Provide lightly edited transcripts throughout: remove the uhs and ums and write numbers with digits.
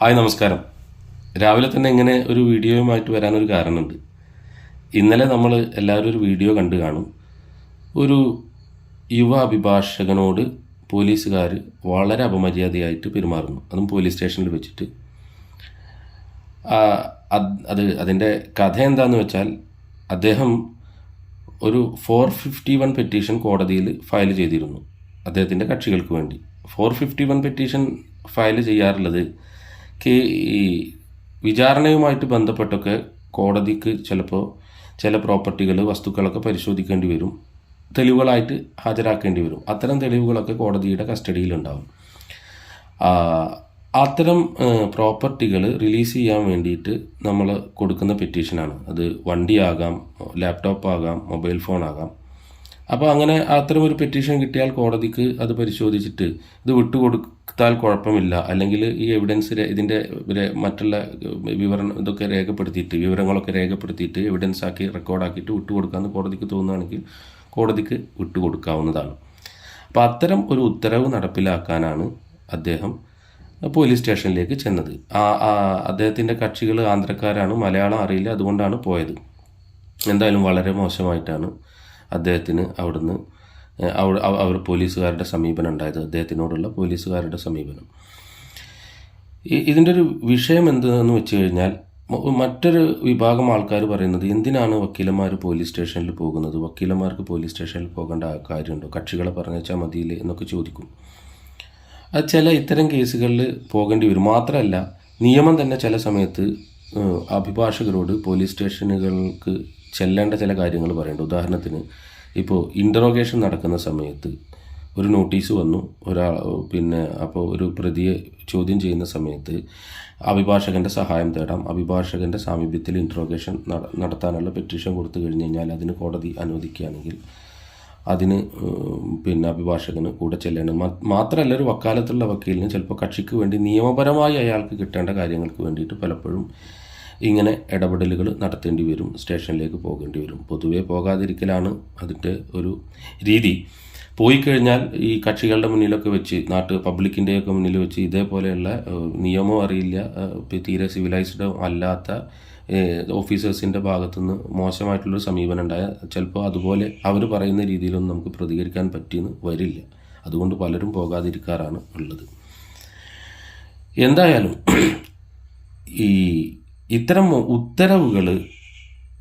Hi നമസ്കാരം. രാവിലെ തന്നെ ഇങ്ങനെ ഒരു വീഡിയോയുമായിട്ട് വരാനൊരു കാരണമുണ്ട്. ഇന്നലെ നമ്മൾ എല്ലാവരും ഒരു വീഡിയോ കണ്ടു കാണും. ഒരു യുവ അഭിഭാഷകനോട് പോലീസുകാർ വളരെ അപമര്യാദയായിട്ട് പെരുമാറുന്നു, അതും പോലീസ് സ്റ്റേഷനിൽ വെച്ചിട്ട്. അതിൻ്റെ കഥ എന്താണെന്ന് വെച്ചാൽ, അദ്ദേഹം ഒരു 451 പെറ്റീഷൻ കോടതിയിൽ ഫയൽ ചെയ്തിരുന്നു അദ്ദേഹത്തിൻ്റെ കക്ഷികൾക്ക് വേണ്ടി. 451 പെറ്റീഷൻ ഫയൽ ചെയ്യാറുള്ളത് ഈ വിചാരണയുമായിട്ട് ബന്ധപ്പെട്ടൊക്കെ കോടതിക്ക് ചിലപ്പോൾ ചില പ്രോപ്പർട്ടികൾ, വസ്തുക്കളൊക്കെ പരിശോധിക്കേണ്ടി വരും, തെളിവുകളായിട്ട് ഹാജരാക്കേണ്ടി വരും. അത്തരം തെളിവുകളൊക്കെ കോടതിയുടെ കസ്റ്റഡിയിലുണ്ടാവും. അത്തരം പ്രോപ്പർട്ടികൾ റിലീസ് ചെയ്യാൻ വേണ്ടിയിട്ട് നമ്മൾ കൊടുക്കുന്ന പെറ്റീഷനാണ്. അത് വണ്ടിയാകാം, ലാപ്ടോപ്പ് ആകാം, മൊബൈൽ ഫോൺ ആകാം. അപ്പോൾ അങ്ങനെ അത്തരം ഒരു പെറ്റീഷൻ കിട്ടിയാൽ കോടതിക്ക് അത് പരിശോധിച്ചിട്ട് ഇത് വിട്ടുകൊടുത്താൽ കുഴപ്പമില്ല, അല്ലെങ്കിൽ ഈ എവിഡൻസ് ഇതിൻ്റെ മറ്റുള്ള ഇതൊക്കെ രേഖപ്പെടുത്തിയിട്ട്, വിവരങ്ങളൊക്കെ രേഖപ്പെടുത്തിയിട്ട് എവിഡൻസ് ആക്കി റെക്കോർഡാക്കിയിട്ട് വിട്ടുകൊടുക്കാമെന്ന് കോടതിക്ക് തോന്നുകയാണെങ്കിൽ കോടതിക്ക് വിട്ടുകൊടുക്കാവുന്നതാണ്. അപ്പോൾ അത്തരം ഒരു ഉത്തരവ് നടപ്പിലാക്കാനാണ് അദ്ദേഹം പോലീസ് സ്റ്റേഷനിലേക്ക് ചെന്നത്. അദ്ദേഹത്തിൻ്റെ കക്ഷികൾ ആന്ധ്രക്കാരാണ്, മലയാളം അറിയില്ല, അതുകൊണ്ടാണ് പോയത്. എന്തായാലും വളരെ മോശമായിട്ടാണ് അദ്ദേഹത്തിന് അവിടുന്ന് അവർ പോലീസുകാരുടെ സമീപനം ഉണ്ടായത്, അദ്ദേഹത്തിനോടുള്ള പോലീസുകാരുടെ സമീപനം. ഇതിൻ്റെ ഒരു വിഷയം എന്താണെന്ന് വെച്ച് കഴിഞ്ഞാൽ, മറ്റൊരു വിഭാഗം ആൾക്കാർ പറയുന്നത്, എന്തിനാണ് വക്കീലന്മാർ പോലീസ് സ്റ്റേഷനിൽ പോകുന്നത്, വക്കീലന്മാർക്ക് പോലീസ് സ്റ്റേഷനിൽ പോകേണ്ട കാര്യമുണ്ടോ, കക്ഷികളെ പറഞ്ഞാൽ മതിയില്ലേ എന്നൊക്കെ ചോദിക്കും. അത് ചില ഇത്തരം കേസുകളിൽ പോകേണ്ടി വരും. മാത്രമല്ല, നിയമം തന്നെ ചില സമയത്ത് അഭിഭാഷകരോട് പോലീസ് സ്റ്റേഷനുകൾക്ക് ചെല്ലേണ്ട ചില കാര്യങ്ങൾ പറയുന്നുണ്ട്. ഉദാഹരണത്തിന്, ഇപ്പോൾ ഇൻ്ററോഗേഷൻ നടക്കുന്ന സമയത്ത് ഒരു നോട്ടീസ് വന്നു, അപ്പോൾ ഒരു പ്രതിയെ ചോദ്യം ചെയ്യുന്ന സമയത്ത് അഭിഭാഷകൻ്റെ സഹായം തേടാം. അഭിഭാഷകൻ്റെ സാമീപ്യത്തിൽ ഇൻ്ററോഗേഷൻ നടത്താനുള്ള പെറ്റീഷൻ കൊടുത്തു കഴിഞ്ഞ് കഴിഞ്ഞാൽ അതിന് കോടതി അനുവദിക്കുകയാണെങ്കിൽ അതിന് അഭിഭാഷകന് കൂടെ ചെല്ലേണ്ടത്. മാത്രമല്ല, ഒരു വക്കാലത്തുള്ള വക്കീലിന് ചിലപ്പോൾ കക്ഷിക്ക് വേണ്ടി നിയമപരമായി അയാൾക്ക് കിട്ടേണ്ട കാര്യങ്ങൾക്ക് വേണ്ടിയിട്ട് പലപ്പോഴും ഇങ്ങനെ ഇടപെടലുകൾ നടത്തേണ്ടി വരും, സ്റ്റേഷനിലേക്ക് പോകേണ്ടി വരും. പൊതുവേ പോകാതിരിക്കലാണ് അതിൻ്റെ ഒരു രീതി. പോയി കഴിഞ്ഞാൽ ഈ കക്ഷികളുടെ മുന്നിലൊക്കെ വെച്ച്, പബ്ലിക്കിൻ്റെയൊക്കെ മുന്നിൽ വെച്ച് ഇതേപോലെയുള്ള നിയമം അറിയില്ല, തീരെ സിവിലൈസ്ഡ് അല്ലാത്ത ഓഫീസേഴ്സിൻ്റെ ഭാഗത്തുനിന്ന് മോശമായിട്ടുള്ളൊരു സമീപനം ഉണ്ടായാൽ ചിലപ്പോൾ അതുപോലെ അവർ പറയുന്ന രീതിയിലൊന്നും നമുക്ക് പ്രതികരിക്കാൻ പറ്റിയെന്ന് വരില്ല. അതുകൊണ്ട് പലരും പോകാതിരിക്കാറാണ് ഉള്ളത്. എന്തായാലും ഇത്തരം ഉത്തരവുകൾ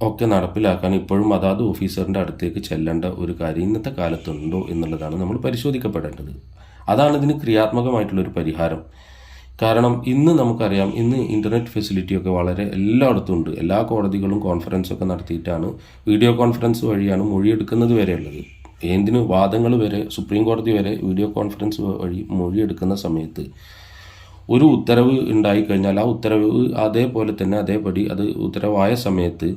ഒക്കെ നടപ്പിലാക്കാൻ ഇപ്പോഴും അതാത് ഓഫീസറിൻ്റെ അടുത്തേക്ക് ചെല്ലേണ്ട ഒരു കാര്യം ഇന്നത്തെ കാലത്തുണ്ടോ എന്നുള്ളതാണ് നമ്മൾ പരിശോധിക്കപ്പെടേണ്ടത്. അതാണ് ഇതിന് ക്രിയാത്മകമായിട്ടുള്ളൊരു പരിഹാരം. കാരണം ഇന്ന് നമുക്കറിയാം, ഇന്ന് ഇൻ്റർനെറ്റ് ഫെസിലിറ്റിയൊക്കെ വളരെ എല്ലായിടത്തും ഉണ്ട്. എല്ലാ കോടതികളും കോൺഫറൻസൊക്കെ നടത്തിയിട്ടാണ്, വീഡിയോ കോൺഫറൻസ് വഴിയാണ് മൊഴിയെടുക്കുന്നത് വരെയുള്ളത്. എന്തിന് വാദങ്ങൾ വരെ, സുപ്രീം കോടതി വരെ വീഡിയോ കോൺഫറൻസ് വഴി മൊഴിയെടുക്കുന്ന സമയത്ത് ഒരു ഉത്തരവ് ഉണ്ടായിക്കഴിഞ്ഞാൽ ആ ഉത്തരവ് അതേപോലെ തന്നെ അതേപടി അത് ഉത്തരവായ സമയത്ത്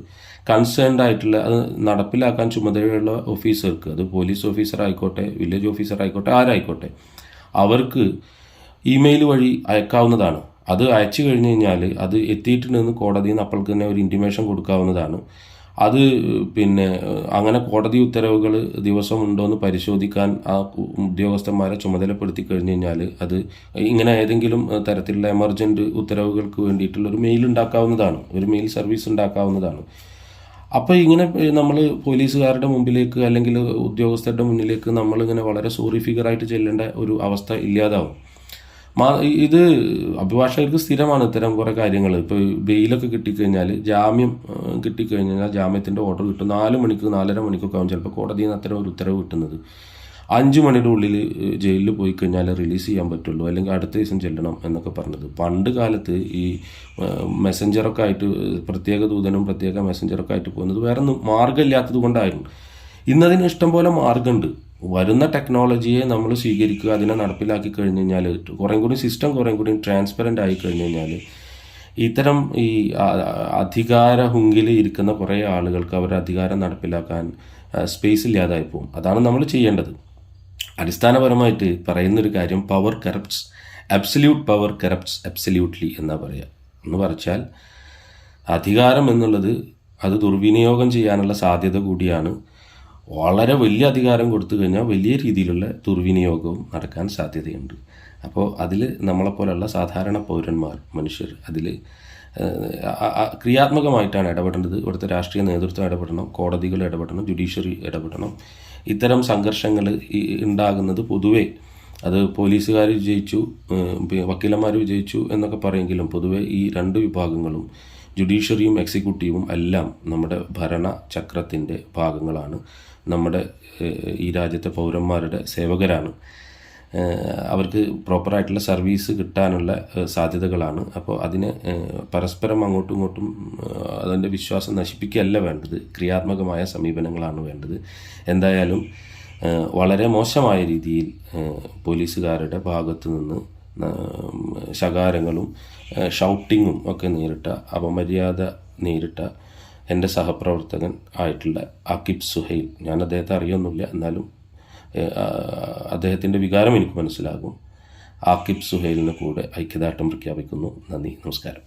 കൺസേൺഡ് ആയിട്ടുള്ള, അത് നടപ്പിലാക്കാൻ ചുമതലയുള്ള ഓഫീസർക്ക്, അത് പോലീസ് ഓഫീസർ ആയിക്കോട്ടെ, വില്ലേജ് ഓഫീസർ ആയിക്കോട്ടെ, ആരായിക്കോട്ടെ, അവർക്ക് ഇമെയിൽ വഴി അയക്കാവുന്നതാണ്. അത് അയച്ചു കഴിഞ്ഞ് കഴിഞ്ഞാൽ അത് എത്തിയിട്ടുണ്ടെന്ന് കോടതിയിൽ നിന്ന് അപ്പോൾക്ക് തന്നെ ഒരു ഇൻറ്റിമേഷൻ കൊടുക്കാവുന്നതാണ്. അത് അങ്ങനെ കോടതി ഉത്തരവുകൾ ദിവസമുണ്ടോയെന്ന് പരിശോധിക്കാൻ ആ ഉദ്യോഗസ്ഥന്മാരെ ചുമതലപ്പെടുത്തി കഴിഞ്ഞ് കഴിഞ്ഞാൽ അത് ഇങ്ങനെ ഏതെങ്കിലും തരത്തിലുള്ള എമർജൻറ്റ് ഉത്തരവുകൾക്ക് വേണ്ടിയിട്ടുള്ളൊരു മെയിൽ ഉണ്ടാക്കാവുന്നതാണ്, ഒരു മെയിൽ സർവീസ് ഉണ്ടാക്കാവുന്നതാണ്. അപ്പോൾ ഇങ്ങനെ നമ്മൾ പോലീസുകാരുടെ മുമ്പിലേക്ക് അല്ലെങ്കിൽ ഉദ്യോഗസ്ഥരുടെ മുന്നിലേക്ക് നമ്മളിങ്ങനെ വളരെ സോറി ഫിഗറായിട്ട് ചെല്ലേണ്ട ഒരു അവസ്ഥ ഇല്ലാതാവും. ഇത് അഭിഭാഷകർക്ക് സ്ഥിരമാണ് ഇത്തരം കുറേ കാര്യങ്ങൾ. ഇപ്പോൾ ബെയിലൊക്കെ കിട്ടിക്കഴിഞ്ഞാൽ, ജാമ്യം കിട്ടിക്കഴിഞ്ഞാൽ ജാമ്യത്തിൻ്റെ ഓർഡർ കിട്ടും 4 മണിക്ക് 4:30 മണിക്കൊക്കെ ആവും ചിലപ്പോൾ കോടതിയിൽ നിന്ന് അത്തരം ഒരു ഉത്തരവ് കിട്ടുന്നത്. 5 മണിയുടെ ഉള്ളിൽ ജയിലിൽ പോയി കഴിഞ്ഞാൽ റിലീസ് ചെയ്യാൻ പറ്റുള്ളൂ, അല്ലെങ്കിൽ അടുത്ത ദിവസം ചെല്ലണം എന്നൊക്കെ പറഞ്ഞത്. പണ്ട് കാലത്ത് ഈ മെസ്സഞ്ചറൊക്കെ ആയിട്ട്, പ്രത്യേക ദൂതനും പ്രത്യേക മെസ്സഞ്ചറൊക്കെ ആയിട്ട് പോകുന്നത് വേറെ ഒന്നും മാർഗ്ഗമില്ലാത്തത് കൊണ്ടായിരുന്നു. ഇന്നതിന് ഇഷ്ടംപോലെ മാർഗ്ഗമുണ്ട്. വരുന്ന ടെക്നോളജിയെ നമ്മൾ സ്വീകരിക്കുക, അതിനെ നടപ്പിലാക്കി കഴിഞ്ഞ് കഴിഞ്ഞാൽ സിസ്റ്റം കുറേ കൂടി ട്രാൻസ്പെറൻ്റ് ആയി കഴിഞ്ഞ് കഴിഞ്ഞാൽ ഇത്തരം ഈ അധികാര ഹുങ്കിൽ ഇരിക്കുന്ന കുറേ ആളുകൾക്ക് അവരുടെ അധികാരം നടപ്പിലാക്കാൻ സ്പേസ് ഇല്ലാതായി പോകും. അതാണ് നമ്മൾ ചെയ്യേണ്ടത്. അടിസ്ഥാനപരമായിട്ട് പറയുന്നൊരു കാര്യം, power corrupts, absolute power corrupts absolutely എന്നാ പറയുക. എന്ന് പറഞ്ഞാൽ അധികാരം എന്നുള്ളത് അത് ദുർവിനിയോഗം ചെയ്യാനുള്ള സാധ്യത കൂടിയാണ്. വളരെ വലിയ അധികാരം കൊടുത്തു കഴിഞ്ഞാൽ വലിയ രീതിയിലുള്ള ദുർവിനിയോഗവും നടക്കാൻ സാധ്യതയുണ്ട്. അപ്പോൾ അതിൽ നമ്മളെപ്പോലുള്ള സാധാരണ പൗരന്മാർ, മനുഷ്യർ അതിൽ ക്രിയാത്മകമായിട്ടാണ് ഇടപെടേണ്ടത്. ഇവിടുത്തെ രാഷ്ട്രീയ നേതൃത്വം ഇടപെടണം, കോടതികൾ ഇടപെടണം, ജുഡീഷ്യറി ഇടപെടണം. ഇത്തരം സംഘർഷങ്ങൾ ഉണ്ടാകുന്നത് പൊതുവേ അത് പോലീസുകാർ വിജയിച്ചു, വക്കീലന്മാർ വിജയിച്ചു എന്നൊക്കെ പറയുമെങ്കിലും പൊതുവെ ഈ രണ്ട് വിഭാഗങ്ങളും, ജുഡീഷ്യറിയും എക്സിക്യൂട്ടീവും എല്ലാം നമ്മുടെ ഭരണ ചക്രത്തിൻ്റെ ഭാഗങ്ങളാണ്, നമ്മുടെ ഈ രാജ്യത്തെ പൗരന്മാരുടെ സേവകരാണ്. അവർക്ക് പ്രോപ്പറായിട്ടുള്ള സർവീസ് കിട്ടാനുള്ള സാധ്യതകളാണ്. അപ്പോൾ അതിന് പരസ്പരം അങ്ങോട്ടും ഇങ്ങോട്ടും അതിൻ്റെ വിശ്വാസം നശിപ്പിക്കുകയല്ല വേണ്ടത്, ക്രിയാത്മകമായ സമീപനങ്ങളാണ് വേണ്ടത്. എന്തായാലും വളരെ മോശമായ രീതിയിൽ പോലീസുകാരുടെ ഭാഗത്തു നിന്ന് ശകാരങ്ങളും ഷൗട്ടിങ്ങും ഒക്കെ നേരിട്ട, അപമര്യാദ നേരിട്ട എൻ്റെ സഹപ്രവർത്തകൻ ആയിട്ടുള്ള ആക്കിബ് സുഹൈൽ, ഞാൻ അദ്ദേഹത്തെ അറിയൊന്നുമില്ല, എന്നാലും അദ്ദേഹത്തിൻ്റെ വികാരം എനിക്ക് മനസ്സിലാകും. ആക്കിബ് സുഹൈലിന് കൂടെ ഐക്യദാർഢ്യം പ്രഖ്യാപിക്കുന്നു. നന്ദി, നമസ്കാരം.